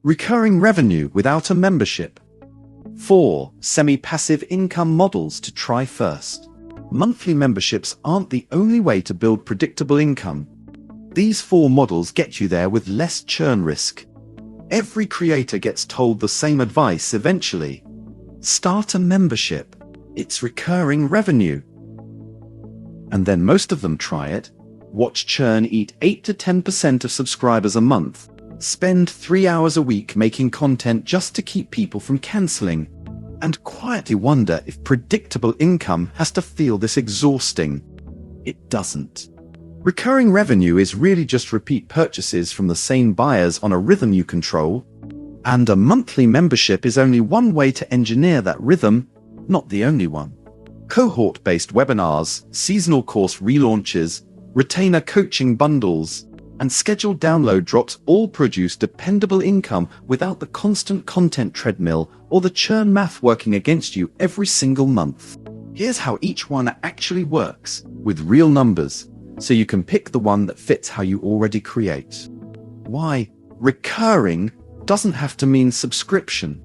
Recurring revenue without a membership. 4. Semi-passive income models to try first. Monthly memberships aren't the only way to build predictable income. These 4 models get you there with less churn risk. Every creator gets told the same advice eventually. Start a membership. It's recurring revenue. And then most of them try it. Watch churn eat 8 to 10% of subscribers a month. Spend 3 hours a week making content just to keep people from canceling. And quietly wonder if predictable income has to feel this exhausting. It doesn't. Recurring revenue is really just repeat purchases from the same buyers on a rhythm you control. And a monthly membership is only one way to engineer that rhythm, not the only one. Cohort-based webinars, seasonal course relaunches, retainer coaching bundles, and scheduled download drops all produce dependable income without the constant content treadmill or the churn math working against you every single month. Here's how each one actually works, with real numbers, so you can pick the one that fits how you already create. Why? Recurring doesn't have to mean subscription.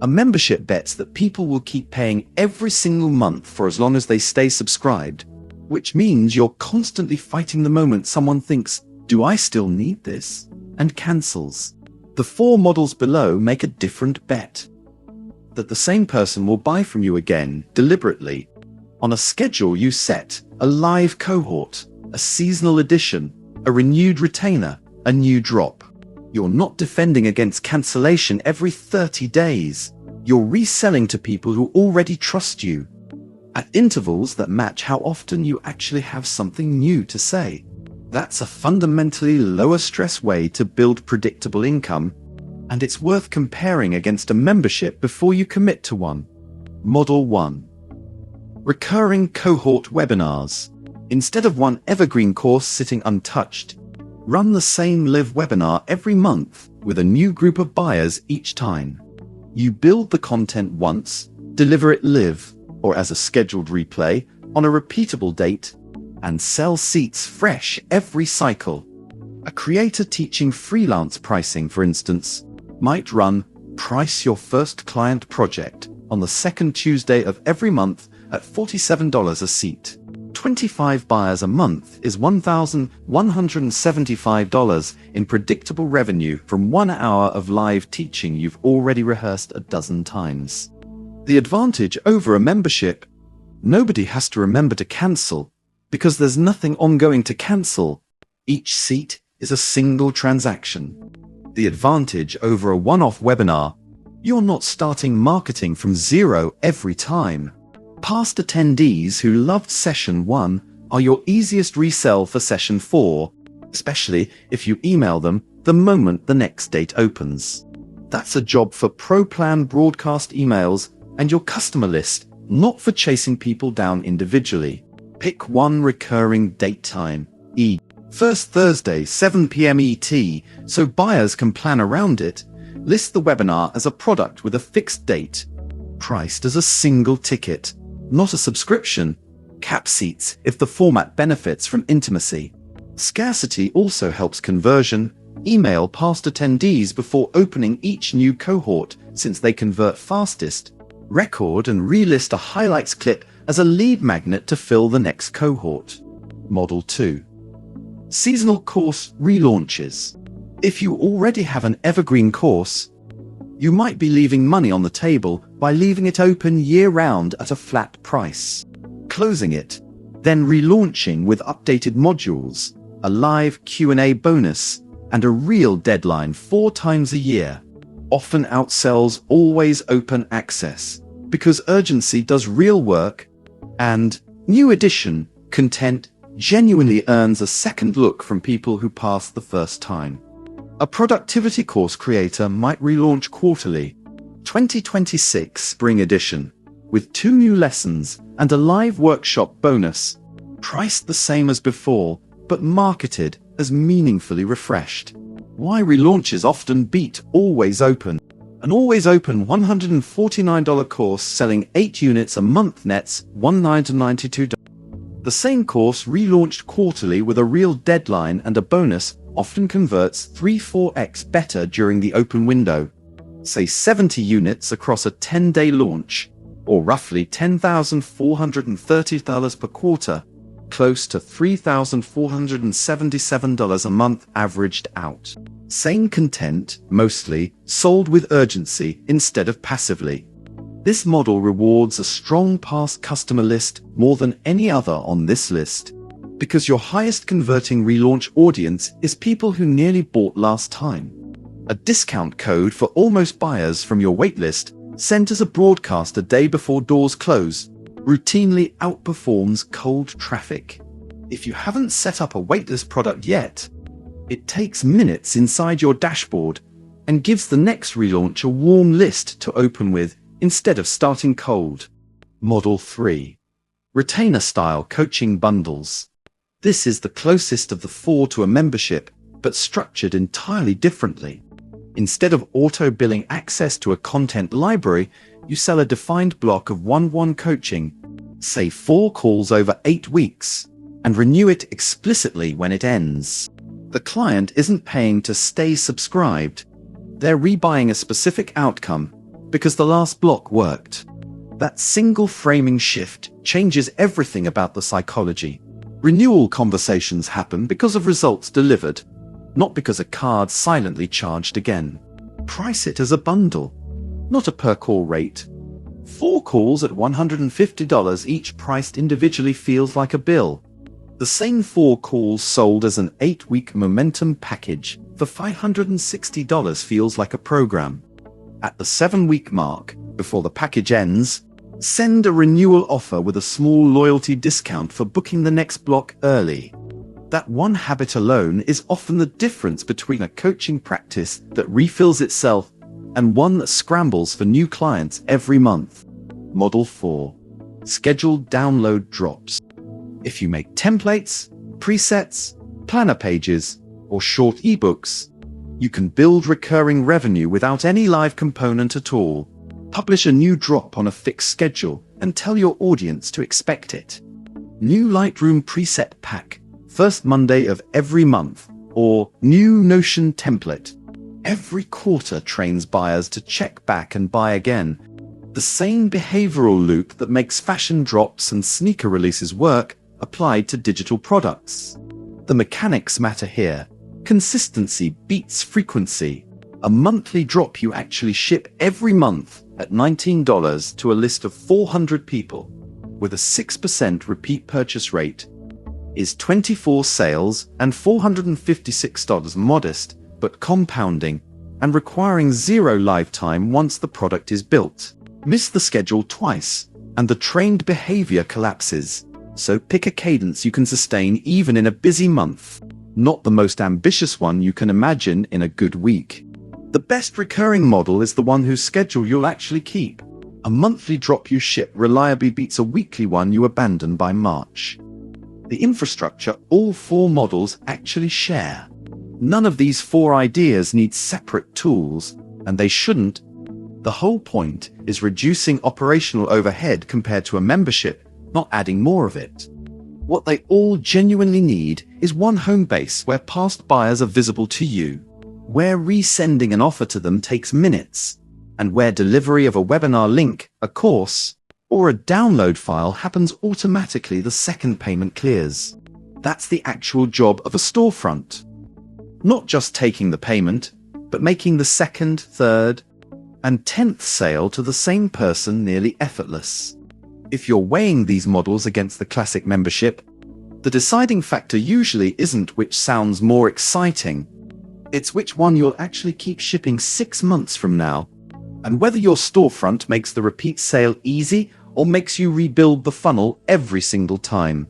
A membership bets that people will keep paying every single month for as long as they stay subscribed, which means you're constantly fighting the moment someone thinks, "Do I still need this?" and cancels. The 4 models below make a different bet. That the same person will buy from you again, deliberately. On a schedule you set, a live cohort, a seasonal edition, a renewed retainer, a new drop. You're not defending against cancellation every 30 days. You're reselling to people who already trust you. At intervals that match how often you actually have something new to say. That's a fundamentally lower stress way to build predictable income, and it's worth comparing against a membership before you commit to one. Model 1. Recurring cohort webinars. Instead of one evergreen course sitting untouched, run the same live webinar every month with a new group of buyers each time. You build the content once, deliver it live, or as a scheduled replay, on a repeatable date, and sell seats fresh every cycle. A creator teaching freelance pricing, for instance, might run Price Your First Client Project on the second Tuesday of every month at $47 a seat. 25 buyers a month is $1,175 in predictable revenue from 1 hour of live teaching you've already rehearsed a dozen times. The advantage over a membership: nobody has to remember to cancel, because there's nothing ongoing to cancel. Each seat is a single transaction. The advantage over a one-off webinar: you're not starting marketing from zero every time. Past attendees who loved session 1 are your easiest resell for session 4, especially if you email them the moment the next date opens. That's a job for pro-plan broadcast emails and your customer list, not for chasing people down individually. Pick one recurring date time, first Thursday 7 p.m. ET, so buyers can plan around it. List the webinar as a product with a fixed date, priced as a single ticket, not a subscription. Cap seats if the format benefits from intimacy. Scarcity also helps conversion. Email past attendees before opening each new cohort, since they convert fastest. Record and relist a highlights clip as a lead magnet to fill the next cohort. Model 2. Seasonal course relaunches. If you already have an evergreen course, you might be leaving money on the table by leaving it open year-round at a flat price. Closing it, then relaunching with updated modules, a live Q&A bonus, and a real deadline 4 times a year, often outsells always open access, because urgency does real work, and new edition content genuinely earns a second look from people who passed the first time. A productivity course creator might relaunch quarterly, 2026 Spring Edition, with 2 new lessons and a live workshop bonus, priced the same as before, but marketed as meaningfully refreshed. Why relaunches often beat always open. An always open $149 course selling 8 units a month nets $192. The same course relaunched quarterly with a real deadline and a bonus often converts 3-4x better during the open window, say 70 units across a 10-day launch, or roughly $10,430 per quarter, close to $3,477 a month averaged out. Same content, mostly, sold with urgency instead of passively. This model rewards a strong past customer list more than any other on this list, because your highest converting relaunch audience is people who nearly bought last time. A discount code for almost buyers from your waitlist, sent as a broadcast a day before doors close, routinely outperforms cold traffic. If you haven't set up a waitlist product yet, it takes minutes inside your dashboard and gives the next relaunch a warm list to open with instead of starting cold. Model 3. Retainer-style coaching bundles. This is the closest of the four to a membership, but structured entirely differently. Instead of auto-billing access to a content library, you sell a defined block of one-on-one coaching, say 4 calls over 8 weeks, and renew it explicitly when it ends. The client isn't paying to stay subscribed. They're rebuying a specific outcome because the last block worked. That single framing shift changes everything about the psychology. Renewal conversations happen because of results delivered, not because a card silently charged again. Price it as a bundle, not a per-call rate. 4 calls at $150 each priced individually feels like a bill. The same 4 calls sold as an 8-week momentum package for $560 feels like a program. At the 7-week mark, before the package ends, send a renewal offer with a small loyalty discount for booking the next block early. That one habit alone is often the difference between a coaching practice that refills itself and one that scrambles for new clients every month. Model 4. Scheduled download drops. If you make templates, presets, planner pages, or short ebooks, you can build recurring revenue without any live component at all. Publish a new drop on a fixed schedule and tell your audience to expect it. New Lightroom preset pack, first Monday of every month, or new Notion template. Every quarter trains buyers to check back and buy again. The same behavioral loop that makes fashion drops and sneaker releases work applied to digital products. The mechanics matter here. Consistency beats frequency. A monthly drop you actually ship every month at $19 to a list of 400 people, with a 6% repeat purchase rate, is 24 sales and $456 modest, but compounding, and requiring 0 lifetime once the product is built. Miss the schedule twice, and the trained behavior collapses. So pick a cadence you can sustain even in a busy month, not the most ambitious one you can imagine in a good week. The best recurring model is the one whose schedule you'll actually keep. A monthly drop you ship reliably beats a weekly one you abandon by March. The infrastructure all 4 models actually share. None of these 4 ideas need separate tools, and they shouldn't. The whole point is reducing operational overhead compared to a membership, not adding more of it. What they all genuinely need is one home base where past buyers are visible to you, where resending an offer to them takes minutes, and where delivery of a webinar link, a course, or a download file happens automatically the second payment clears. That's the actual job of a storefront. Not just taking the payment, but making the second, third, and 10th sale to the same person nearly effortless. If you're weighing these models against the classic membership, the deciding factor usually isn't which sounds more exciting. It's which one you'll actually keep shipping 6 months from now, and whether your storefront makes the repeat sale easy or makes you rebuild the funnel every single time.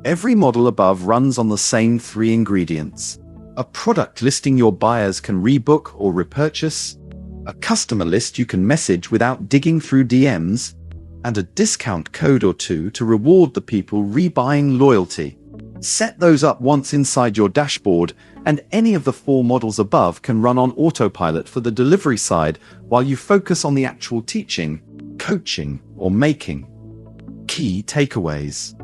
Every model above runs on the same 3 ingredients. A product listing your buyers can rebook or repurchase, a customer list you can message without digging through DMs, and a discount code or 2 to reward the people rebuying loyalty. Set those up once inside your dashboard, and any of the 4 models above can run on autopilot for the delivery side while you focus on the actual teaching, coaching, or making. Key takeaways.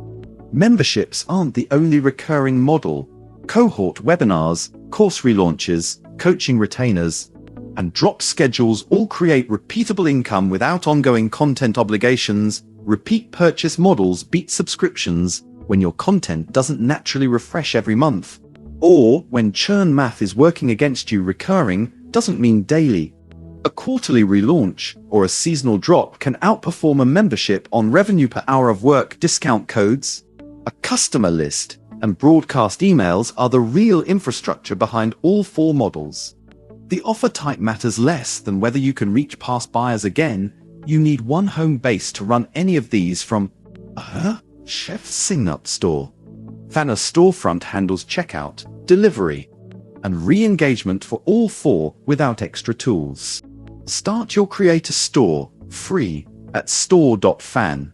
Memberships aren't the only recurring model. Cohort webinars, course relaunches, coaching retainers, and drop schedules all create repeatable income without ongoing content obligations. Repeat purchase models beat subscriptions when your content doesn't naturally refresh every month. Or when churn math is working against you. Recurring doesn't mean daily. A quarterly relaunch or a seasonal drop can outperform a membership on revenue per hour of work. Discount codes, a customer list, and broadcast emails are the real infrastructure behind all four models. The offer type matters less than whether you can reach past buyers again. You need one home base to run any of these from. Chef's Sign-Up Store. Fanner Storefront handles checkout, delivery, and re-engagement for all four without extra tools. Start your creator store free at store.fan.